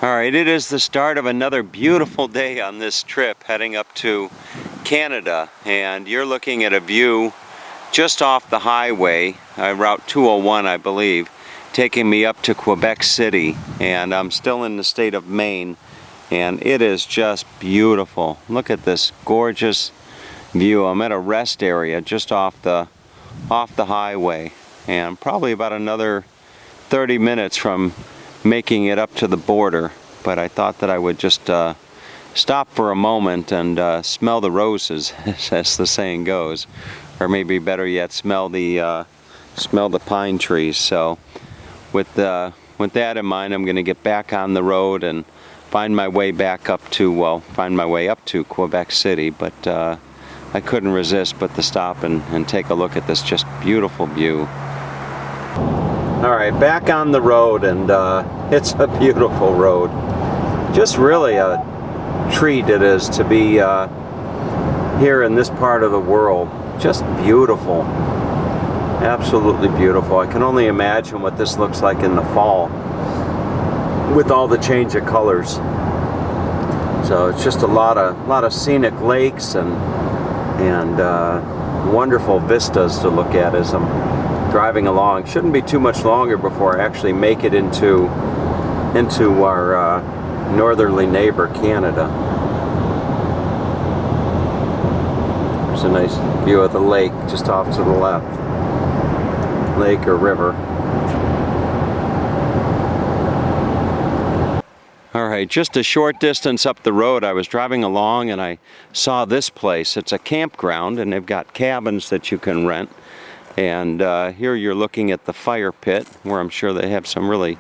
Alright, it is the start of another beautiful day on this trip heading up to Canada, and you're looking at a view just off the highway, Route 201 I believe, taking me up to Quebec City, and I'm still in the state of Maine, and it is just beautiful. Look at this gorgeous view. I'm at a rest area just off the highway, and probably about another 30 minutes from making it up to the border, but I thought that I would just stop for a moment and smell the roses, as the saying goes, or maybe better yet, smell the pine trees. So with that in mind, I'm going to get back on the road and find my way up to Quebec City, but I couldn't resist but to stop and take a look at this just beautiful view. Alright, back on the road, and it's a beautiful road. Just really a treat it is to be here in this part of the world. Just beautiful. Absolutely beautiful. I can only imagine what this looks like in the fall with all the change of colors. So it's just a lot of scenic lakes and wonderful vistas to look at as I'm driving along. Shouldn't be too much longer before I actually make it into our northerly neighbor, Canada. There's a nice view of the lake just off to the left. Lake or river. Alright, just a short distance up the road I was driving along and I saw this place. It's a campground and they've got cabins that you can rent. And here you're looking at the fire pit, where I'm sure they have some really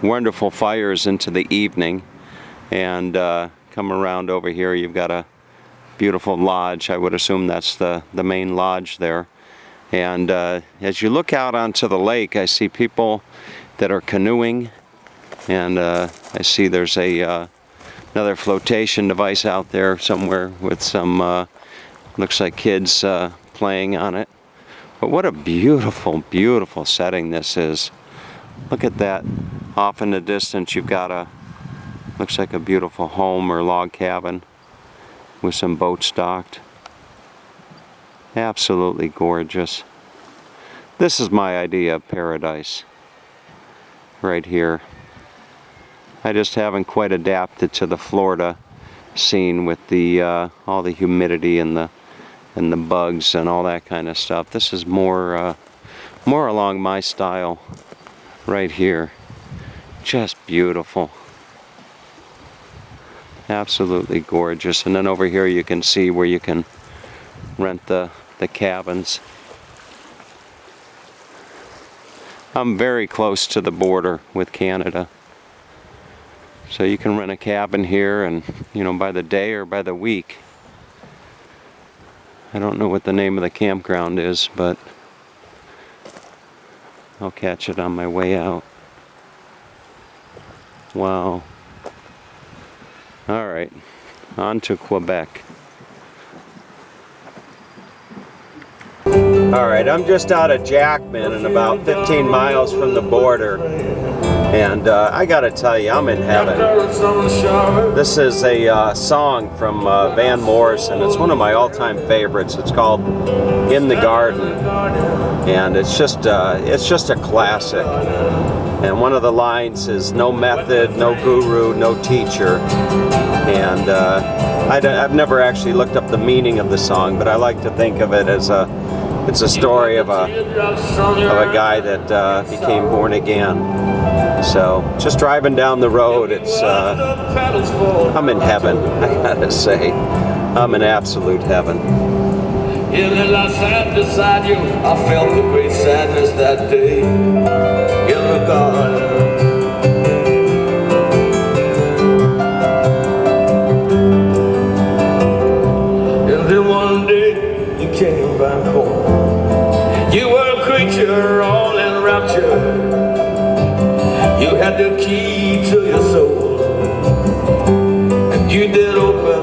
wonderful fires into the evening. And come around over here, you've got a beautiful lodge. I would assume that's the main lodge there. And as you look out onto the lake, I see people that are canoeing. And I see there's another flotation device out there somewhere with some, looks like kids playing on it. But what a beautiful, beautiful setting this is. Look at that. Off in the distance you've got looks like a beautiful home or log cabin with some boats docked. Absolutely gorgeous. This is my idea of paradise. Right here. I just haven't quite adapted to the Florida scene with the all the humidity and the bugs and all that kind of stuff. This is more along my style right here. Just beautiful. Absolutely gorgeous. And then over here you can see where you can rent the cabins. I'm very close to the border with Canada. So you can rent a cabin here, and by the day or by the week. I don't know what the name of the campground is, but I'll catch it on my way out. Wow. Alright, on to Quebec. Alright, I'm just out of Jackman and about 15 miles from the border. And I gotta tell you, I'm in heaven. This is a song from Van Morrison. It's one of my all-time favorites. It's called "In the Garden," and it's just a classic. And one of the lines is, "No method, no guru, no teacher." And I've never actually looked up the meaning of the song, but I like to think of it as it's a story of a guy that became born again. So, just driving down the road, I'm in heaven, I gotta say. I'm in absolute heaven. And I sat beside you, I felt the great sadness that day in the garden. And then one day, you came back home. You were a creature all in rapture. You had the key to your soul, and you did open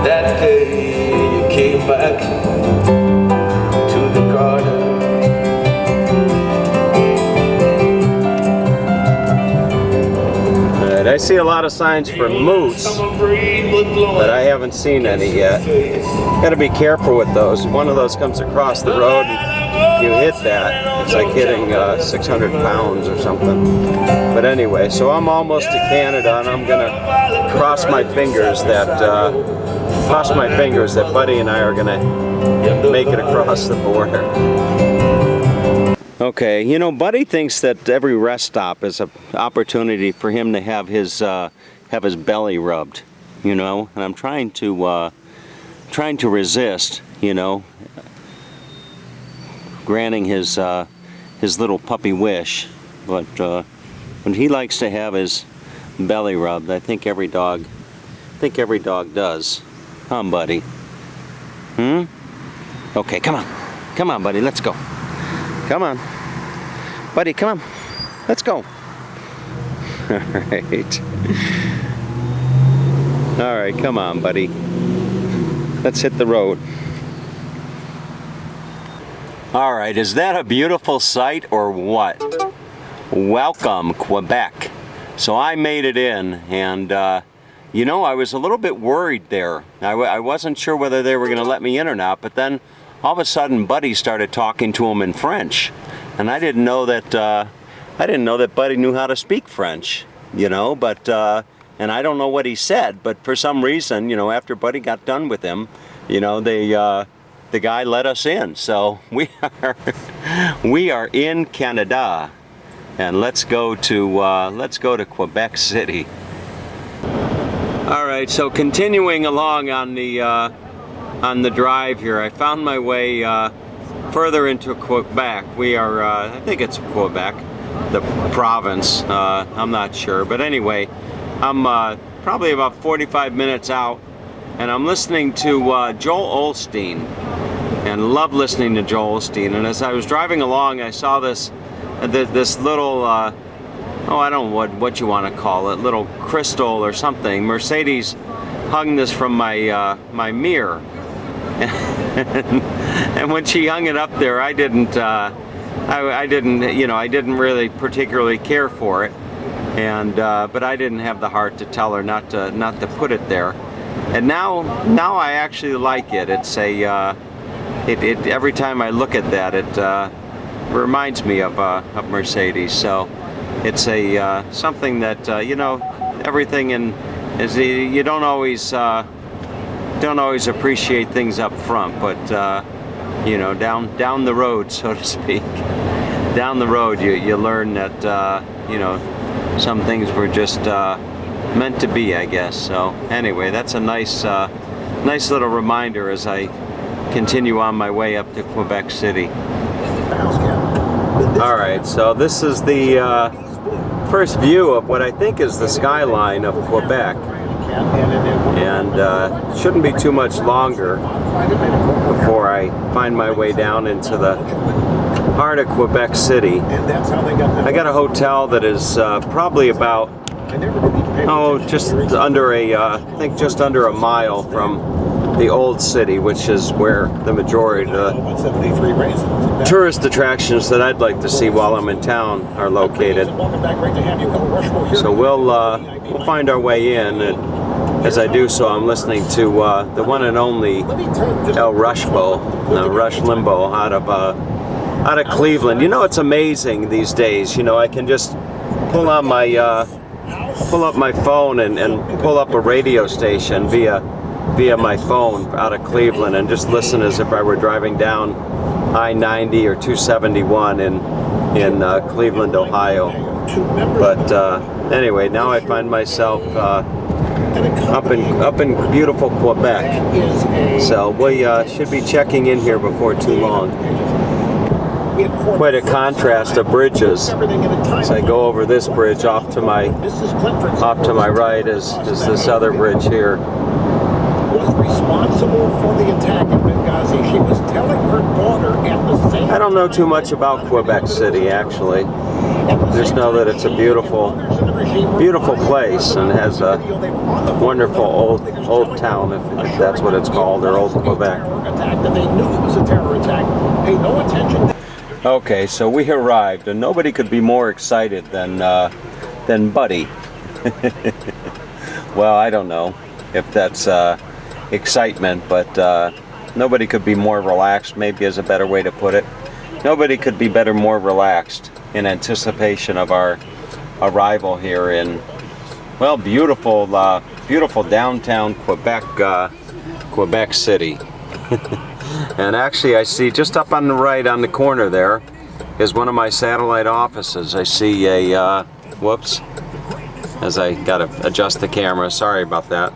that day you came back to the garden. Alright, I see a lot of signs for moose, but I haven't seen any yet. Gotta be careful with those. One of those comes across the road and you hit that. It's like hitting 600 pounds or something. But anyway, so I'm almost to Canada, and I'm gonna cross my fingers that Buddy and I are gonna make it across the border. Okay, you know, Buddy thinks that every rest stop is an opportunity for him to have his belly rubbed, you know, and I'm trying to resist, you know, granting his little puppy wish, but when he likes to have his belly rubbed, I think every dog does. Huh, Buddy? Hmm? Okay, come on, Buddy, let's go. Come on. Buddy, come on. Let's go. Alright. Alright, come on, Buddy. Let's hit the road. Alright, is that a beautiful sight or what? Welcome, Quebec. So I made it in, and you know, I was a little bit worried there. I wasn't sure whether they were going to let me in or not, but then all of a sudden Buddy started talking to him in French, and I didn't know that Buddy knew how to speak French, you know, but and I don't know what he said, but for some reason, you know, after Buddy got done with him, you know, the guy let us in. So we are in Canada, and let's go to Quebec City. All right, so continuing along on the drive here, I found my way further into Quebec. We are, I think it's Quebec, the province. I'm not sure, but anyway, I'm probably about 45 minutes out, and I'm listening to Joel Osteen, and love listening to Joel Osteen. And as I was driving along, I saw this little, oh, I don't know what you want to call it, little crystal or something. Mercedes hung this from my my mirror, and when she hung it up there, I didn't, you know, I didn't really particularly care for it, and but I didn't have the heart to tell her not to put it there. And now I actually like it. It's a every time I look at that, it reminds me of Mercedes. So it's a something that you know, everything is you don't always appreciate things up front, but you know, down the road, so to speak, down the road you learn that you know, some things were just meant to be, I guess. So anyway, that's a nice little reminder as I continue on my way up to Quebec City. Alright, so this is the first view of what I think is the skyline of Quebec, and shouldn't be too much longer before I find my way down into the heart of Quebec City. I got a hotel that is probably about, oh, just under I think just under a mile from the old city, which is where the majority of the tourist attractions that I'd like to see while I'm in town are located. So we'll find our way in, and as I do so, I'm listening to the one and only El Rush Limbaugh out of Cleveland. You know, it's amazing these days. You know, I can just pull up my phone and pull up a radio station via my phone out of Cleveland, and just listen as if I were driving down I-90 or 271 in Cleveland, Ohio. But anyway, now I find myself up in beautiful Quebec. So we should be checking in here before too long. Quite a contrast of bridges. As I go over this bridge, off to my right is this other bridge here. Was responsible for the attack in Benghazi. She was telling her daughter at the same time. I don't know too much about Quebec City, actually. Just know that it's a beautiful place, and has a wonderful old town, if that's what it's called, or Old Quebec. They knew it was a terror attack. Pay no attention. Okay, so we arrived, and nobody could be more excited than Buddy. Well, I don't know if that's excitement, but nobody could be more relaxed, maybe is a better way to put it. Nobody could be more relaxed in anticipation of our arrival here in, well, beautiful downtown Quebec City. And actually I see just up on the right on the corner there is one of my satellite offices. I see a, whoops, as I gotta adjust the camera, sorry about that.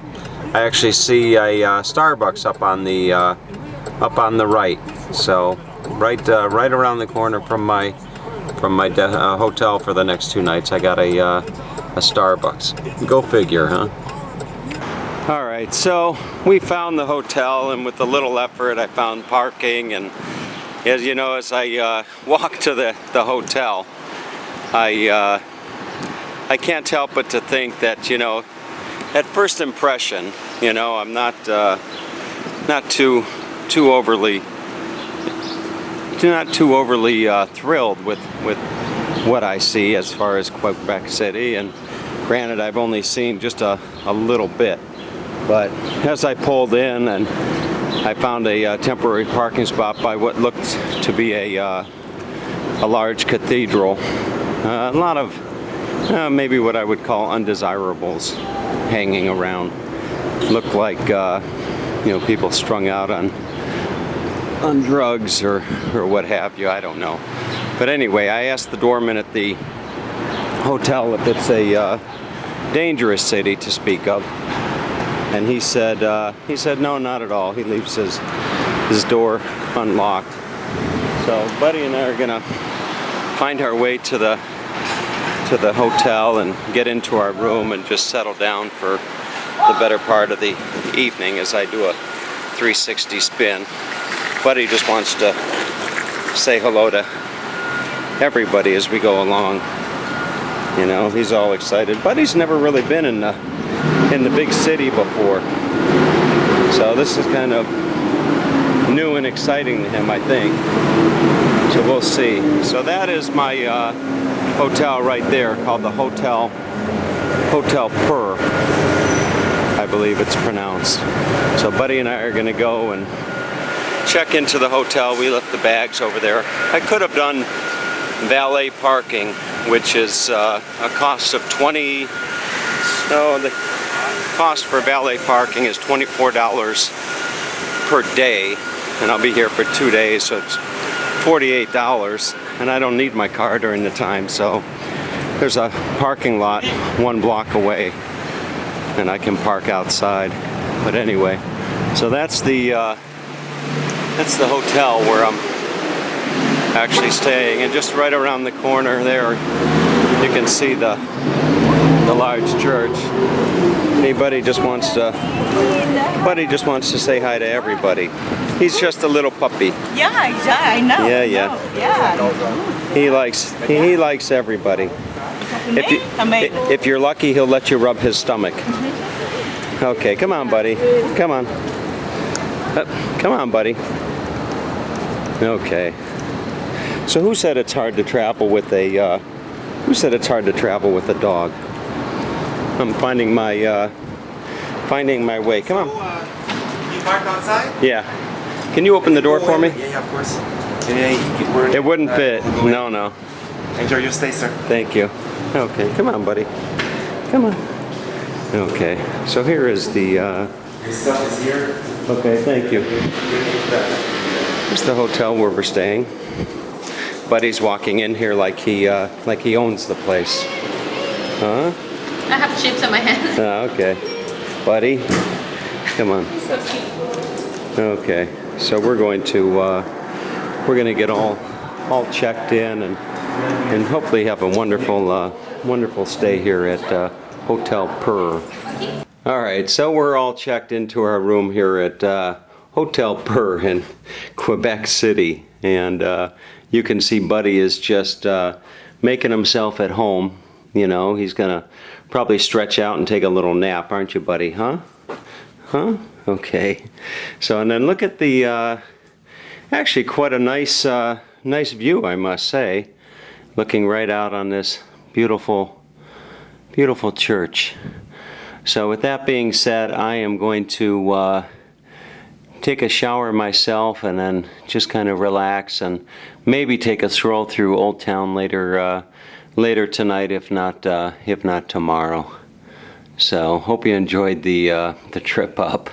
I actually see a Starbucks up on the right. So right around the corner from my hotel for the next 2 nights, I got a Starbucks. Go figure, huh? All right, so we found the hotel, and with a little effort, I found parking. And as you know, as I walk to the hotel, I can't help but to think that, you know, at first impression, you know, I'm not too overly thrilled with what I see as far as Quebec City. And granted, I've only seen just a little bit, but as I pulled in and I found a temporary parking spot by what looked to be a large cathedral, a lot of maybe what I would call undesirables hanging around. Looked like you know, people strung out on drugs or what have you, I don't know. But anyway, I asked the doorman at the hotel if it's a dangerous city to speak of, and he said no, not at all. He leaves his door unlocked. So Buddy and I are gonna find our way to the hotel and get into our room and just settle down for the better part of the evening as I do a 360 spin. Buddy just wants to say hello to everybody as we go along. You know, he's all excited. Buddy's never really been in the big city before, so this is kind of new and exciting to him, I think. So we'll see. So that is my hotel right there, called the Hotel Purr, I believe it's pronounced. So Buddy and I are going to go and check into the hotel. We left the bags over there. I could have done valet parking, which is a cost of $20. No, the cost for valet parking is $24 per day, and I'll be here for 2 days, so it's $48. And I don't need my car during the time, so there's a parking lot 1 block away, and I can park outside. But anyway, so that's the hotel where I'm actually staying, and just right around the corner there you can see the large church. Hey, Buddy just wants to say hi to everybody. He's just a little puppy. Yeah, I know. Yeah. He likes everybody. If you're lucky, he'll let you rub his stomach. Okay, come on, Buddy. Come on. Come on, Buddy. Okay. So who said it's hard to travel with a dog? I'm finding my way. Come on. You parked outside? Yeah. Can you open the door for me? Yeah, of course. It wouldn't fit. No. Enjoy your stay, sir. Thank you. Okay, come on, buddy. Come on. Okay, so here is the... Your stuff is here. Okay, thank you. Here's the hotel where we're staying. Buddy's walking in here like he owns the place. Huh? I have chips on my hands. Oh, okay. Buddy, come on. So cute. Okay, so we're going to get all checked in and hopefully have a wonderful stay here at Hotel Purr. All right, so we're all checked into our room here at Hotel Purr in Quebec City, and you can see Buddy is just making himself at home. You know, he's gonna probably stretch out and take a little nap, aren't you, Buddy? Huh? Okay. So, and then look at the actually quite a nice view, I must say, looking right out on this beautiful Beautiful church. So with that being said, I am going to take a shower myself and then just kind of relax and maybe take a stroll through Old Town later tonight, if not tomorrow. So hope you enjoyed the trip up.